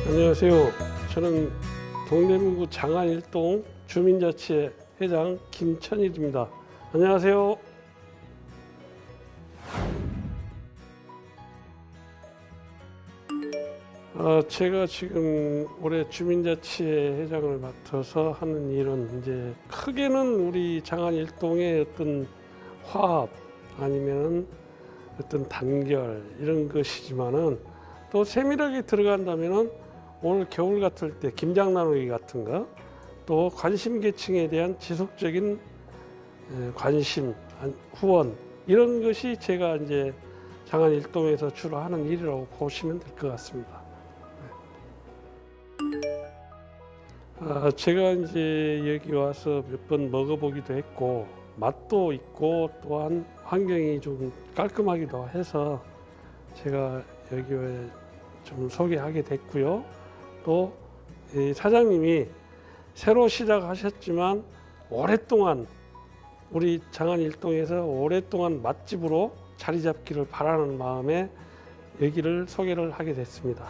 안녕하세요. 저는 동대문구 장안일동 주민자치회 회장 김천일입니다. 안녕하세요. 제가 지금 올해 주민자치회 회장을 맡아서 하는 일은 이제 크게는 우리 장안일동의 어떤 화합 아니면 어떤 단결 이런 것이지만은 또 세밀하게 들어간다면은 올 겨울 같을 때 김장 나누기 같은 거, 또 관심 계층에 대한 지속적인 관심, 후원 이런 것이 제가 이제 장안일동에서 주로 하는 일이라고 보시면 될 것 같습니다. 제가 이제 여기 와서 몇 번 먹어보기도 했고 맛도 있고 또한 환경이 좀 깔끔하기도 해서 제가 여기에 좀 소개하게 됐고요. 또 사장님이 새로 시작하셨지만 오랫동안 우리 장안일동에서 오랫동안 맛집으로 자리 잡기를 바라는 마음에 여기를 소개를 하게 됐습니다.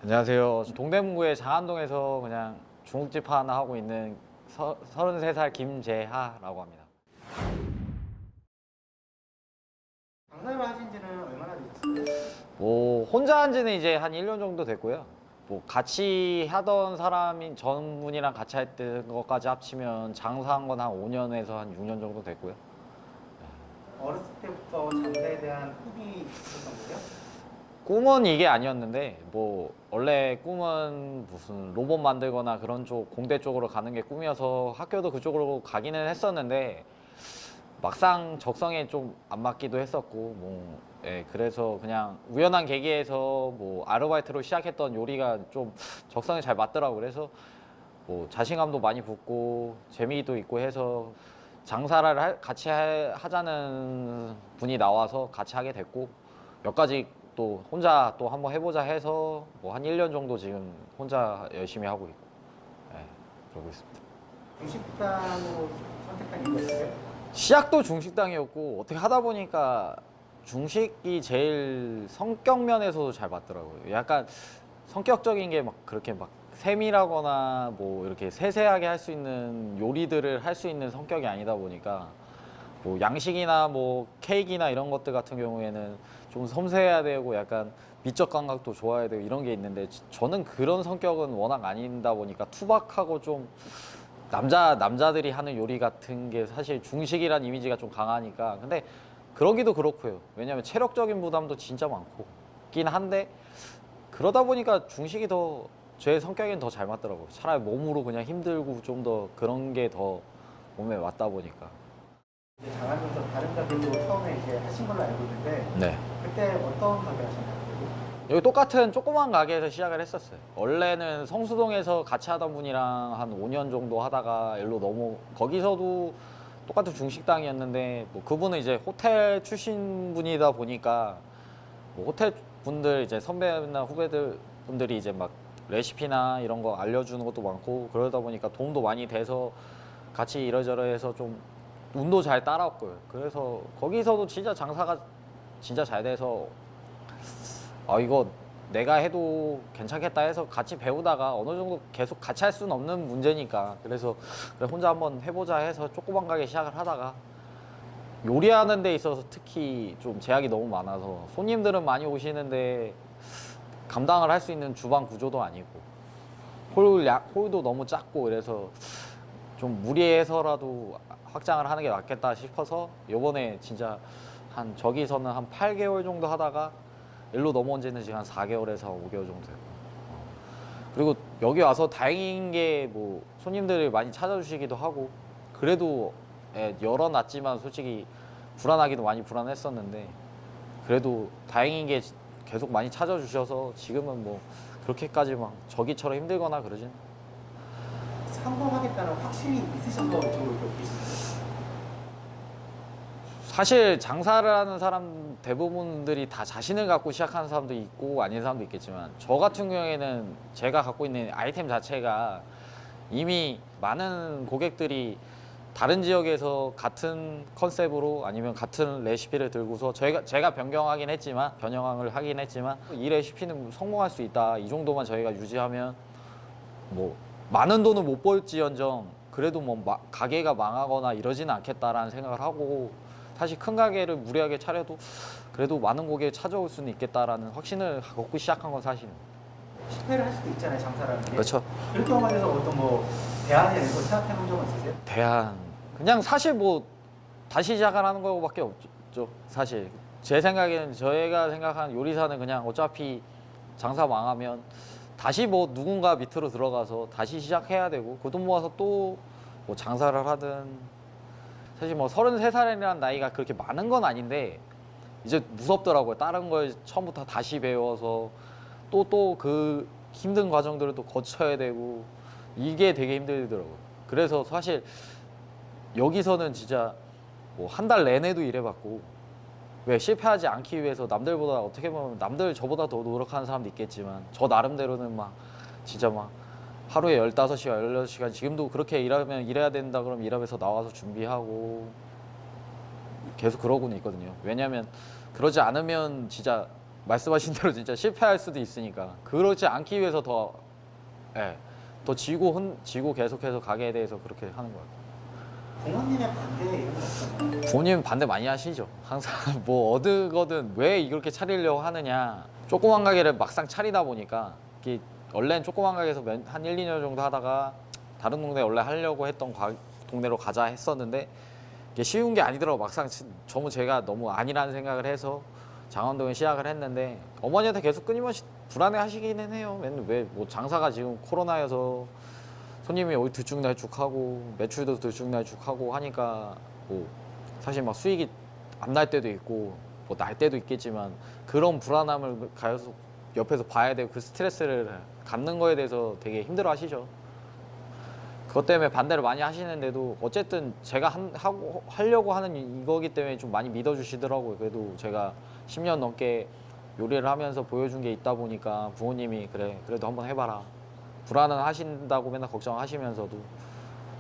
안녕하세요. 동대문구의 장안동에서 그냥 중국집 하나 하고 있는 33살 김재하라고 합니다. 장사를 하신 지는 얼마나 되셨어요? 뭐 혼자 한 지는 이제 한 1년 정도 됐고요. 뭐 같이 하던 사람인 전분이랑 같이 할 때 것까지 합치면 장사한 건 한 5년에서 한 6년 정도 됐고요. 어렸을 때부터 장사에 대한 꿈이 있었던 거예요? 꿈은 이게 아니었는데 뭐 원래 꿈은 무슨 로봇 만들거나 그런 쪽 공대 쪽으로 가는 게 꿈이어서 학교도 그쪽으로 가기는 했었는데 막상 적성에 좀 안 맞기도 했었고 뭐 그래서 그냥 우연한 계기에서 뭐 아르바이트로 시작했던 요리가 좀 적성에 잘 맞더라고. 그래서 뭐 자신감도 많이 붙고 재미도 있고 해서 장사를 같이 하자는 분이 나와서 같이 하게 됐고 몇 가지 또 혼자 또 한번 해보자 해서 뭐 한 1년 정도 지금 혼자 열심히 하고 있고 그러고 있습니다. 중식당으로 선택한 이유가 있어요? 시작도 중식당이었고 어떻게 하다 보니까 중식이 제일 성격 면에서도 잘 맞더라고요. 약간 성격적인 게 막 그렇게 막 세밀하거나 뭐 이렇게 세세하게 할 수 있는 요리들을 할 수 있는 성격이 아니다 보니까 뭐 양식이나 뭐 케이크나 이런 것들 같은 경우에는 좀 섬세해야 되고 약간 미적 감각도 좋아야 되고 이런 게 있는데 저는 그런 성격은 워낙 아니다 보니까 투박하고 좀 남자들이 하는 요리 같은 게 사실 중식이란 이미지가 좀 강하니까. 근데 그러기도 그렇고요. 왜냐면 체력적인 부담도 진짜 많고 긴 한데 그러다 보니까 중식이 더 제 성격에는 더 잘 맞더라고요. 차라리 몸으로 그냥 힘들고 좀 더 그런 게 더 몸에 맞다 보니까. 이제 장안동에서 다른 가게도 처음에 이제 하신 걸로 알고 있는데 네. 그때 어떤 가게 하셨나요? 여기 똑같은 조그만 가게에서 시작을 했었어요. 원래는 성수동에서 같이 하던 분이랑 한 5년 정도 하다가 일로 거기서도 똑같은 중식당이었는데 뭐 그분은 이제 호텔 출신 분이다 보니까 뭐 호텔 분들 이제 선배나 후배들 분들이 이제 막 레시피나 이런 거 알려주는 것도 많고 그러다 보니까 도움도 많이 돼서 같이 이러저러 해서 좀 운도 잘 따라왔고요. 그래서 거기서도 진짜 장사가 진짜 잘 돼서 이거 내가 해도 괜찮겠다 해서 같이 배우다가 어느 정도 계속 같이 할 수는 없는 문제니까 그래서 그래 혼자 한번 해보자 해서 조그만 가게 시작을 하다가 요리하는 데 있어서 특히 좀 제약이 너무 많아서 손님들은 많이 오시는데 감당을 할 수 있는 주방 구조도 아니고 홀도 너무 작고 그래서 좀 무리해서라도 확장을 하는 게 낫겠다 싶어서 요번에 진짜 저기서는 한 8개월 정도 하다가 일로 넘어온 지는 지금 한 4개월에서 5개월 정도 되고 그리고 여기 와서 다행인 게 뭐 손님들이 많이 찾아주시기도 하고 그래도 열어놨지만 솔직히 불안하기도 많이 불안했었는데 그래도 다행인 게 계속 많이 찾아주셔서 지금은 뭐 그렇게까지 막 저기처럼 힘들거나 그러진 성공하겠다는 확신이 있으셔서 이쪽으로 계신 거예요? 사실 장사를 하는 사람 대부분들이 다 자신을 갖고 시작하는 사람도 있고 아닌 사람도 있겠지만 저 같은 경우에는 제가 갖고 있는 아이템 자체가 이미 많은 고객들이 다른 지역에서 같은 컨셉으로 아니면 같은 레시피를 들고서 제가 변경을 하긴 했지만 이 레시피는 성공할 수 있다. 이 정도만 저희가 유지하면 뭐 많은 돈을 못 벌지언정 그래도 뭐 가게가 망하거나 이러지는 않겠다라는 생각을 하고 사실 큰 가게를 무리하게 차려도 그래도 많은 고객이 찾아올 수는 있겠다라는 확신을 갖고 시작한 건 사실입니다. 실패를 할 수도 있잖아요, 장사라는 게. 그렇죠. 그렇게 관해서 어떤 뭐 대안이 이런 거 생각해 본 적은 있으세요? 대안 그냥 사실 뭐 다시 시작하는 거밖에 없죠. 사실 제 생각에는 저희가 생각하는 요리사는 그냥 어차피 장사 망하면 다시 뭐 누군가 밑으로 들어가서 다시 시작해야 되고 그 돈 모아서 또 뭐 장사를 하든 사실 뭐 33살이라는 나이가 그렇게 많은 건 아닌데 이제 무섭더라고요. 다른 걸 처음부터 다시 배워서 또 그 힘든 과정들을 또 거쳐야 되고 이게 되게 힘들더라고요. 그래서 사실 여기서는 진짜 뭐 한 달 내내도 일해봤고 왜 실패하지 않기 위해서 남들보다 어떻게 보면 남들 저보다 더 노력하는 사람도 있겠지만 저 나름대로는 막 진짜 막 하루에 15시간, 16시간 지금도 그렇게 일해야 된다 그러면 일하면서 나와서 준비하고 계속 그러고는 있거든요. 왜냐면 그러지 않으면 진짜 말씀하신 대로 진짜 실패할 수도 있으니까 그러지 않기 위해서 더 지고 계속해서 가게에 대해서 그렇게 하는 것 같아요. 부모님의 반대 이런 거 없잖아요. 부모님 반대 많이 하시죠. 항상 뭐 어디거든 왜 이렇게 차리려고 하느냐. 조그만 가게를 막상 차리다 보니까 이게 원래는 조그만 가게에서 한 1, 2년 정도 하다가 다른 동네 원래 하려고 했던 동네로 가자 했었는데 이게 쉬운 게 아니더라고. 막상 제가 너무 아니라는 생각을 해서 장원동에 시작을 했는데 어머니한테 계속 끊임없이 불안해 하시기는 해요. 맨날 왜 뭐 장사가 지금 코로나여서 손님이 어디 들쭉날쭉하고 매출도 들쭉날쭉하고 하니까 뭐 사실 막 수익이 안 날 때도 있고 뭐 날 때도 있겠지만 그런 불안함을 계속 옆에서 봐야 되고 그 스트레스를 갖는 거에 대해서 되게 힘들어 하시죠. 그것 때문에 반대를 많이 하시는데도 어쨌든 제가 하려고 하는 이거기 때문에 좀 많이 믿어주시더라고요. 그래도 제가 10년 넘게 요리를 하면서 보여준 게 있다 보니까 부모님이 그래 그래도 한번 해봐라. 불안은 하신다고 맨날 걱정하시면서도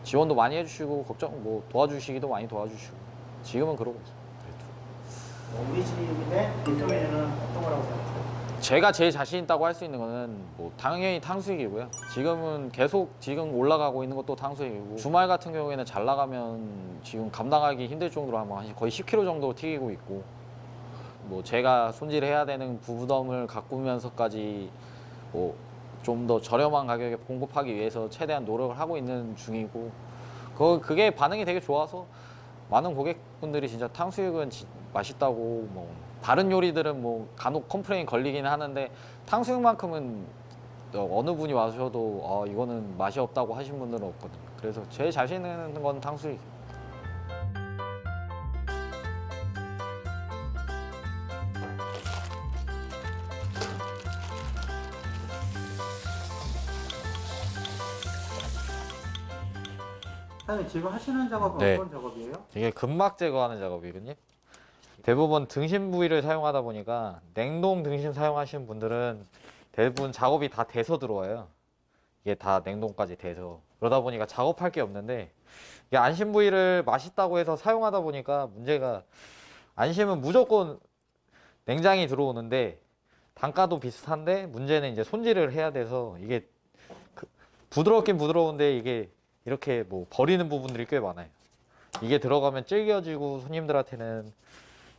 지원도 많이 해주시고 뭐 도와주시기도 많이 도와주시고 지금은 그러고 있어요. 우리 집의 대표 메뉴는 어떤 거라고 생각하세요? 제가 제일 자신 있다고 할 수 있는 거는 뭐 당연히 탕수육이고요. 지금은 지금 올라가고 있는 것도 탕수육이고 주말 같은 경우에는 잘 나가면 지금 감당하기 힘들 정도로 한 거의 10kg 정도 튀기고 있고 뭐 제가 손질해야 되는 부부덤을 가꾸면서까지 뭐 좀 더 저렴한 가격에 공급하기 위해서 최대한 노력을 하고 있는 중이고 그게 반응이 되게 좋아서 많은 고객분들이 진짜 탕수육은 맛있다고 뭐 다른 요리들은 뭐 간혹 컴플레인 걸리긴 하는데 탕수육만큼은 어느 분이 와셔도 이거는 맛이 없다고 하신 분들은 없거든요. 그래서 제일 자신 있는 건 탕수육이에요. 사장님 지금 하시는 작업은 네. 어떤 작업이에요? 이게 근막 제거하는 작업이거든요. 대부분 등심 부위를 사용하다 보니까 냉동 등심 사용하시는 분들은 대부분 작업이 다 돼서 들어와요. 이게 다 냉동까지 돼서 그러다 보니까 작업할 게 없는데 이게 안심 부위를 맛있다고 해서 사용하다 보니까 문제가 안심은 무조건 냉장이 들어오는데 단가도 비슷한데 문제는 이제 손질을 해야 돼서 이게 부드럽긴 부드러운데 이게 이렇게 뭐 버리는 부분들이 꽤 많아요. 이게 들어가면 질겨지고 손님들한테는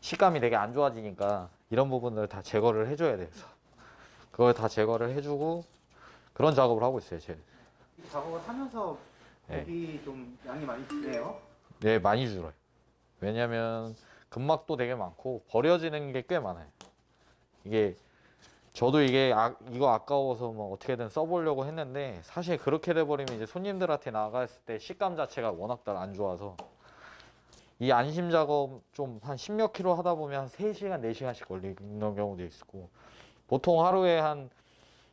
식감이 되게 안 좋아지니까 이런 부분들을 다 제거를 해줘야 돼서 그걸 다 제거를 해주고 그런 작업을 하고 있어요. 제가. 이 작업을 하면서 네. 고기 좀 양이 많이 주네요. 네, 많이 줄어요. 왜냐면 근막도 되게 많고 버려지는 게 꽤 많아요. 이게 저도 이거 아까워서 뭐 어떻게든 써보려고 했는데 사실 그렇게 돼버리면 이제 손님들한테 나갔을 때 식감 자체가 워낙 안 좋아서 이 안심 작업 좀 한 10몇 킬로 하다 보면 한 3시간, 4시간씩 걸리는 경우도 있고 보통 하루에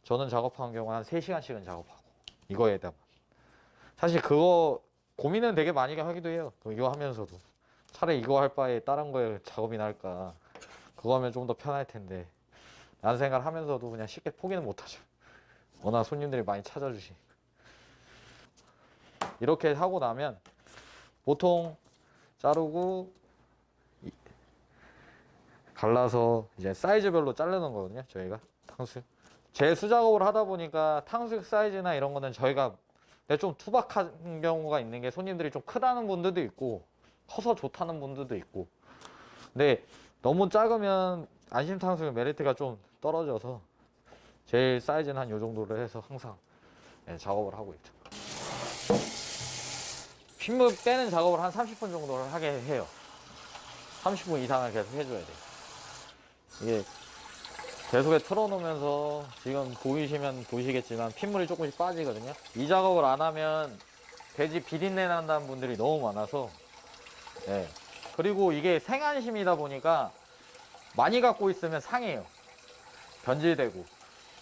저는 작업하는 경우 한 3시간씩은 작업하고 이거에다 사실 그거 고민은 되게 많이 하기도 해요. 이거 하면서도 차라리 이거 할 바에 다른 거에 작업이나 할까. 그거 하면 좀 더 편할 텐데. 라는 생각을 하면서도 그냥 쉽게 포기는 못하죠. 워낙 손님들이 많이 찾아주시. 이렇게 하고 나면 보통 자르고 갈라서 이제 사이즈별로 자르는 거거든요. 저희가 탕수육. 제 수작업을 하다 보니까 탕수육 사이즈나 이런 거는 저희가 좀 투박한 경우가 있는 게 손님들이 좀 크다는 분들도 있고 커서 좋다는 분들도 있고. 근데 너무 작으면 안심 탕수육 메리트가 좀 떨어져서 제일 사이즈는 한 요 정도로 해서 항상 작업을 하고 있죠. 핏물 빼는 작업을 한 30분 정도를 하게 해요. 30분 이상을 계속 해줘야 돼요. 이게 계속에 틀어놓으면서 지금 보이시면 보시겠지만 핏물이 조금씩 빠지거든요. 이 작업을 안 하면 돼지 비린내 난다는 분들이 너무 많아서. 네. 그리고 이게 생안심이다 보니까 많이 갖고 있으면 상해요. 변질되고.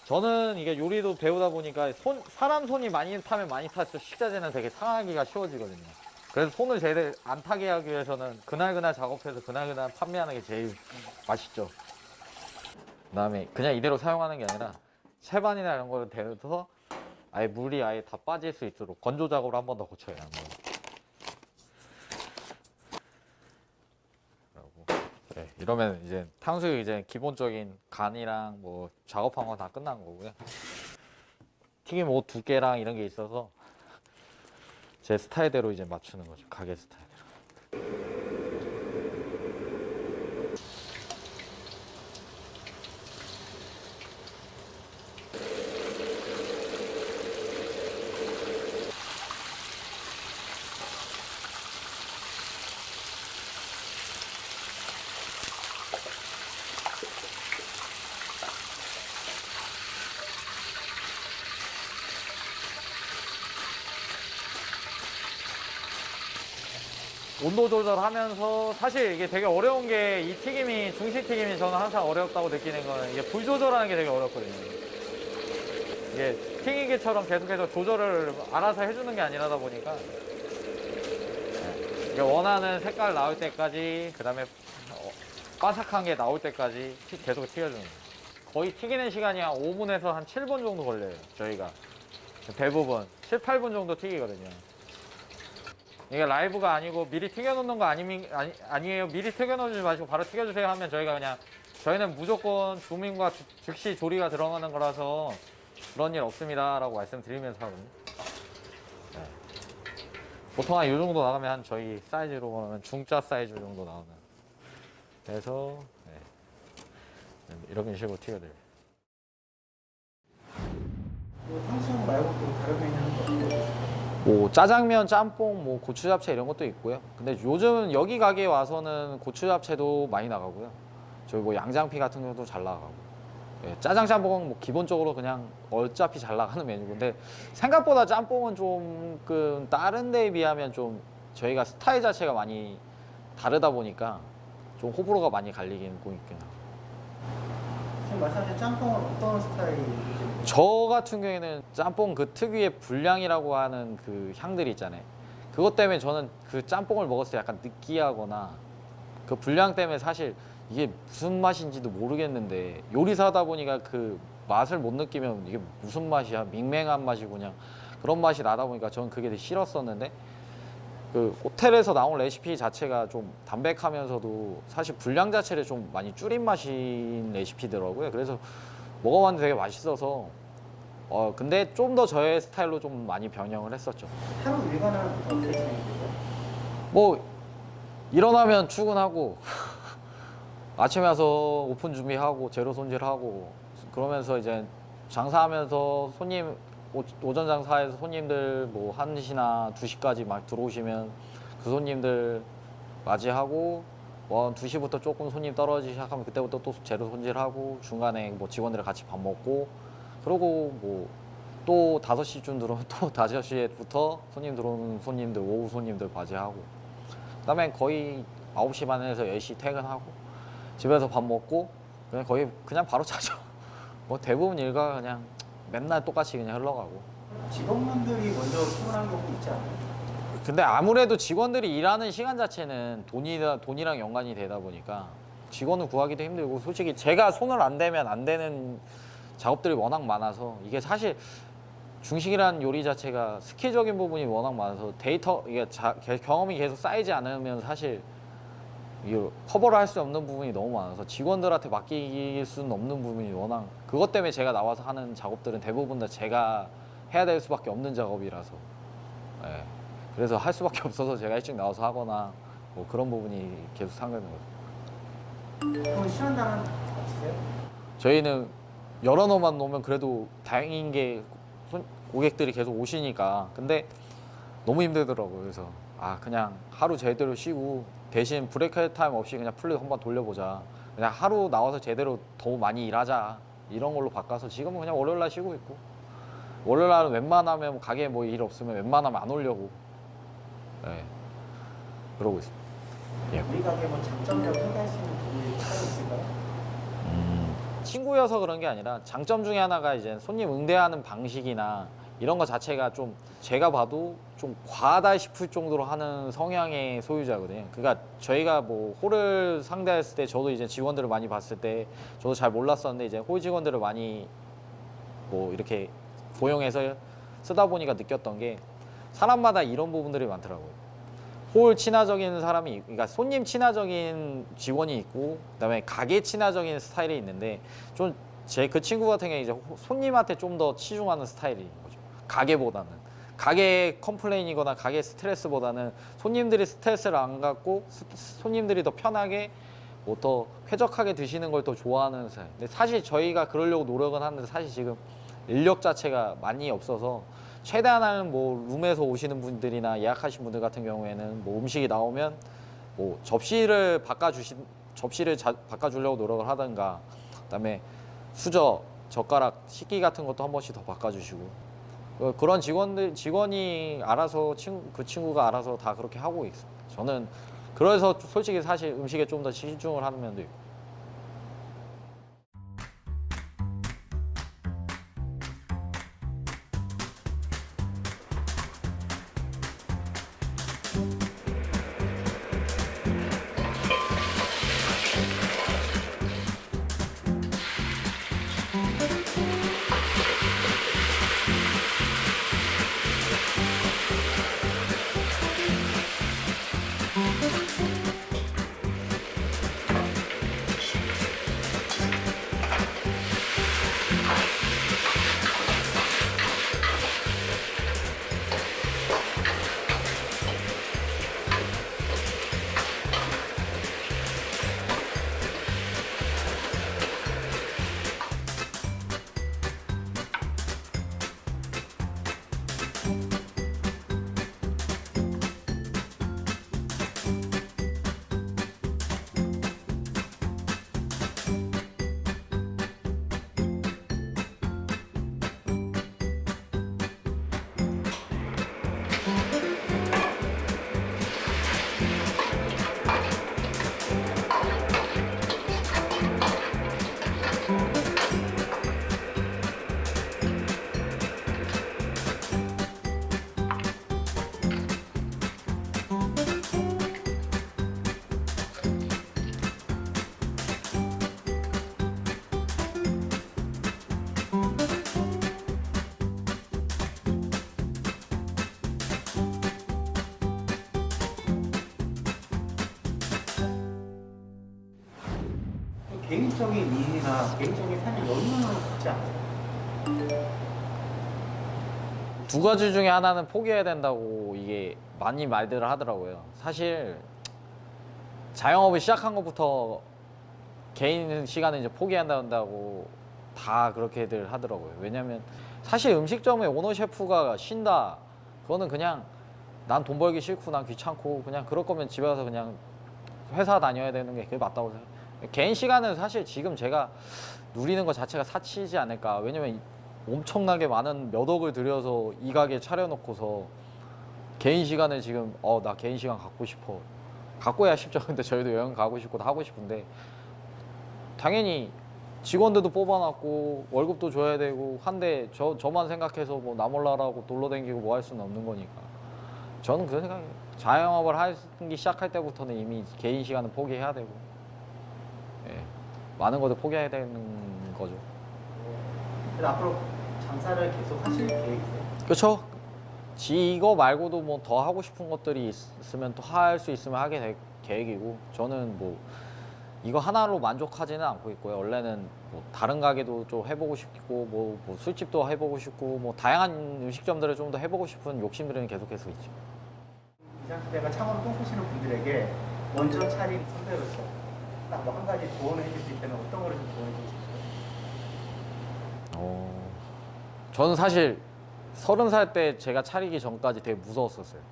저는 이게 요리도 배우다 보니까 사람 손이 많이 타면 많이 탈수록 식자재는 되게 상하기가 쉬워지거든요. 그래서 손을 제대로 안 타게 하기 위해서는 그날그날 작업해서 그날그날 판매하는 게 제일 맛있죠. 그 다음에 그냥 이대로 사용하는 게 아니라 채반이나 이런 거를 대서 아예 물이 아예 다 빠질 수 있도록 건조 작업을 한 번 더 고쳐야 하는 거예요. 네, 이러면 이제 탕수육 이제 기본적인 간이랑 뭐 작업한 거 다 끝난 거고요. 튀김 옷 두께랑 이런 게 있어서 제 스타일대로 이제 맞추는 거죠. 가게 스타일대로. 온도 조절하면서 사실 이게 되게 어려운 게 이 튀김이 중식 튀김이 저는 항상 어렵다고 느끼는 거는 이게 불 조절하는 게 되게 어렵거든요. 이게 튀기기처럼 계속해서 조절을 알아서 해주는 게 아니라다 보니까 이게 원하는 색깔 나올 때까지 그다음에 바삭한 게 나올 때까지 계속 튀겨주는 거예요. 거의 튀기는 시간이 한 5분에서 한 7분 정도 걸려요. 저희가 대부분 7, 8분 정도 튀기거든요. 이게 라이브가 아니고 미리 튀겨놓는 거 아니에요. 미리 튀겨놓지 마시고 바로 튀겨주세요 하면 저희가 그냥 저희는 무조건 조민과 즉시 조리가 들어가는 거라서 그런 일 없습니다 라고 말씀드리면서 하거든요. 네. 보통 한 이 정도 나가면 한 저희 사이즈로 보면 중짜 사이즈 정도 나오는. 그래서 네. 이런 식으로 튀겨드려요. 탕수육 말고 또 다른 메뉴는 어떤 거 있어요? 뭐 짜장면, 짬뽕, 뭐 고추 잡채 이런 것도 있고요. 근데 요즘 여기 가게에 와서는 고추 잡채도 많이 나가고요. 저희 뭐 양장피 같은 경우도 잘 나가고. 예, 짜장 짬뽕은 뭐 기본적으로 그냥 어차피 잘 나가는 메뉴고. 근데 생각보다 짬뽕은 좀 다른 데에 비하면 좀 저희가 스타일 자체가 많이 다르다 보니까 좀 호불호가 많이 갈리긴 있긴 하고. 지금 말씀하신 짬뽕은 어떤 스타일이죠? 저 같은 경우에는 짬뽕 그 특유의 불량이라고 하는 그 향들이 있잖아요. 그것 때문에 저는 그 짬뽕을 먹었을 때 약간 느끼하거나 그 불량 때문에 사실 이게 무슨 맛인지도 모르겠는데 요리사다 보니까 그 맛을 못 느끼면 이게 무슨 맛이야? 밍맹한 맛이고 그냥 그런 맛이 나다 보니까 저는 그게 되게 싫었었는데 그 호텔에서 나온 레시피 자체가 좀 담백하면서도 사실 불량 자체를 좀 많이 줄인 맛인 레시피더라고요. 그래서 먹어봤는데 되게 맛있어서 근데 좀 더 저의 스타일로 좀 많이 변형을 했었죠. 하루 일과는 어떻게 진행되죠? 뭐 일어나면 출근하고 아침에 와서 오픈 준비하고 재료 손질하고 그러면서 이제 장사하면서 손님 오전 장사에서 손님들 뭐 1시나 2시까지 막 들어오시면 그 손님들 맞이하고 뭐 2시부터 조금 손님 떨어지기 시작하면 그때부터 또 재료 손질하고 중간에 뭐 직원들이랑 같이 밥 먹고 그러고 뭐 또 5시쯤 들어오면 또 5시부터 손님 들어오는 손님들 오후 손님들 맞이하고 그다음에 거의 9시 반에서 10시 퇴근하고 집에서 밥 먹고 그냥 거의 그냥 바로 자죠. 뭐 대부분 일과 그냥 맨날 똑같이 그냥 흘러가고. 직원분들이 먼저 출근하는 경우도 있지 않아요? 근데 아무래도 직원들이 일하는 시간 자체는 돈이랑 연관이 되다 보니까 직원을 구하기도 힘들고 솔직히 제가 손을 안 대면 안 되는 작업들이 워낙 많아서 이게 사실 중식이라는 요리 자체가 스킬적인 부분이 워낙 많아서 이게 경험이 계속 쌓이지 않으면 사실 이게 커버를 할 수 없는 부분이 너무 많아서 직원들한테 맡길 수는 없는 부분이 워낙 그것 때문에 제가 나와서 하는 작업들은 대부분 다 제가 해야 될 수밖에 없는 작업이라서 예. 그래서 할 수밖에 없어서 제가 일찍 나와서 하거나 뭐 그런 부분이 계속 상되는 거죠. 그럼 시간당은 없으세요? 저희는 여러 노만 놓으면 그래도 다행인 게 고객들이 계속 오시니까 근데 너무 힘들더라고요. 그래서 그냥 하루 제대로 쉬고 대신 브레이크 타임 없이 그냥 풀로 한번 돌려보자. 그냥 하루 나와서 제대로 더 많이 일하자. 이런 걸로 바꿔서 지금은 그냥 월요일 날 쉬고 있고 월요일 날은 웬만하면 가게에 뭐 일 없으면 웬만하면 안 오려고 그러고 있습니다. 우리 가게 뭐 장점이라고 생각하시는 부분이 따로 있을까요? 친구여서 그런 게 아니라 장점 중에 하나가 이제 손님 응대하는 방식이나 이런 거 자체가 좀 제가 봐도 좀 과하다 싶을 정도로 하는 성향의 소유자거든요. 그러니까 저희가 뭐 홀을 상대했을 때 저도 이제 직원들을 많이 봤을 때 저도 잘 몰랐었는데 이제 홀 직원들을 많이 뭐 이렇게 고용해서 쓰다 보니까 느꼈던 게 사람마다 이런 부분들이 많더라고요. 홀 친화적인 사람이 그러니까 손님 친화적인 직원이 있고 그다음에 가게 친화적인 스타일이 있는데 좀 그 친구 같은 경우에 이제 손님한테 좀 더 치중하는 스타일인 거죠. 가게보다는 가게 컴플레인이거나 가게 스트레스보다는 손님들이 스트레스를 안 갖고 손님들이 더 편하게 뭐 더 쾌적하게 드시는 걸 더 좋아하는 스타일. 근데 사실 저희가 그러려고 노력은 하는데 사실 지금 인력 자체가 많이 없어서 최대한은 뭐 룸에서 오시는 분들이나 예약하신 분들 같은 경우에는 뭐 음식이 나오면 뭐 접시를 바꿔주려고 노력을 하든가 그다음에 수저, 젓가락, 식기 같은 것도 한 번씩 더 바꿔주시고 그런 직원이 알아서 그 친구가 알아서 다 그렇게 하고 있습니다. 저는 그래서 솔직히 사실 음식에 좀 더 치중을 하는 면도 있고. 개인적인 일이나 개인적인 삶의 여유는 있지 않아요? 두 가지 중에 하나는 포기해야 된다고 이게 많이 말들을 하더라고요. 사실 자영업을 시작한 것부터 개인 시간을 이제 포기한다고 다 그렇게들 하더라고요. 왜냐면 사실 음식점의 오너 셰프가 쉰다. 그거는 그냥 난 돈 벌기 싫고 난 귀찮고 그냥 그럴 거면 집에 가서 그냥 회사 다녀야 되는 게 그게 맞다고 생각해요. 개인 시간은 사실 지금 제가 누리는 것 자체가 사치지 않을까. 왜냐면 엄청나게 많은 몇 억을 들여서 이 가게 차려놓고서 개인 시간을 지금 나 개인 시간 갖고 싶어. 갖고 해야 쉽죠. 근데 저희도 여행 가고 싶고 다 하고 싶은데 당연히 직원들도 뽑아놨고 월급도 줘야 되고 한데 저만 생각해서 뭐 나 몰라라고 놀러 다니고 뭐 할 수는 없는 거니까 저는 그런 생각이에요. 자영업을 하기 시작할 때부터는 이미 개인 시간은 포기해야 되고, 예, 많은 것을 포기해야 되는 거죠. 그래서 앞으로 장사를 계속 하실 계획이세요? 그렇죠. 이거 말고도 뭐 더 하고 싶은 것들이 있으면 또 할 수 있으면 하게 될 계획이고, 저는 뭐 이거 하나로 만족하지는 않고 있고요. 원래는 뭐 다른 가게도 좀 해보고 싶고, 뭐 술집도 해보고 싶고, 뭐 다양한 음식점들을 좀 더 해보고 싶은 욕심들은 계속해서 있죠. 이상시대가 창업을 꿈꾸시는 분들에게 먼저 차린 선배로서 딱 뭐 한 가지 조언을 해줄 수 있다면 어떤 거를 좀 조언해 주실 거예요? 저는 사실 30살 때 제가 차리기 전까지 되게 무서웠었어요.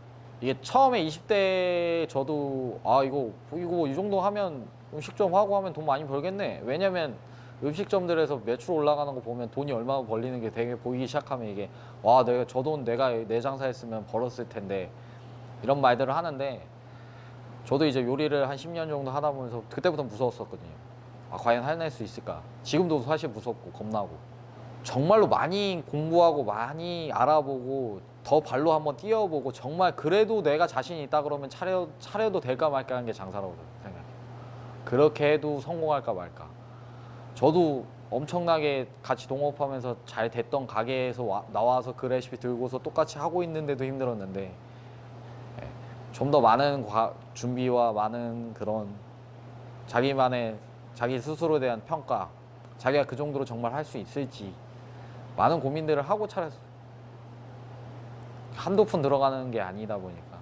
이게 처음에 20대 저도 이거 이 정도 하면 음식점 하고 하면 돈 많이 벌겠네. 왜냐면 음식점들에서 매출 올라가는 거 보면 돈이 얼마나 벌리는 게 되게 보이기 시작하면 이게 내가 저 돈 내가 내 장사했으면 벌었을 텐데 이런 말들을 하는데, 저도 이제 요리를 한 10년 정도 하다 보면서 그때부터 무서웠었거든요. 과연 해낼 수 있을까? 지금도 사실 무섭고 겁나고, 정말로 많이 공부하고 많이 알아보고 더 발로 한번 뛰어보고 정말 그래도 내가 자신이 있다 그러면 차려도 될까 말까 하는 게 장사라고 생각해요. 그렇게 해도 성공할까 말까. 저도 엄청나게 같이 동업하면서 잘 됐던 가게에서 나와서 그 레시피 들고서 똑같이 하고 있는데도 힘들었는데, 좀 더 많은 준비와 많은 그런 자기 스스로에 대한 평가, 자기가 그 정도로 정말 할 수 있을지 많은 고민들을 하고 차렸어요. 한두 푼 들어가는 게 아니다 보니까.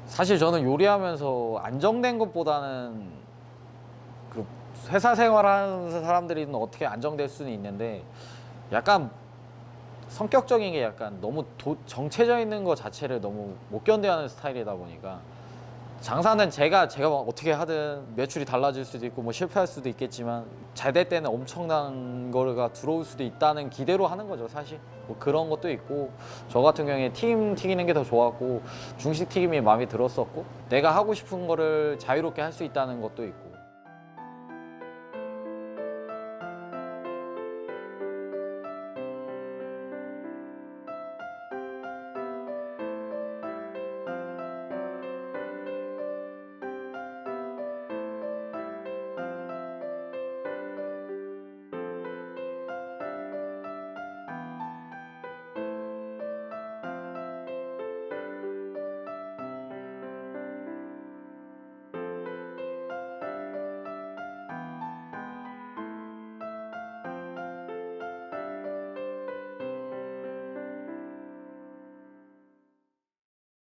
사실 저는 요리하면서 안정된 것보다는 그 회사 생활하는 사람들이 어떻게 안정될 수는 있는데, 약간 성격적인 게 약간 너무 정체져 있는 것 자체를 너무 못 견뎌하는 스타일이다 보니까, 장사는 제가 막 어떻게 하든 매출이 달라질 수도 있고 뭐 실패할 수도 있겠지만 잘 될 때는 엄청난 거가 들어올 수도 있다는 기대로 하는 거죠. 사실 뭐 그런 것도 있고, 저 같은 경우에 튀김 튀기는 게 더 좋았고 중식 튀김이 마음에 들었었고, 내가 하고 싶은 거를 자유롭게 할 수 있다는 것도 있고,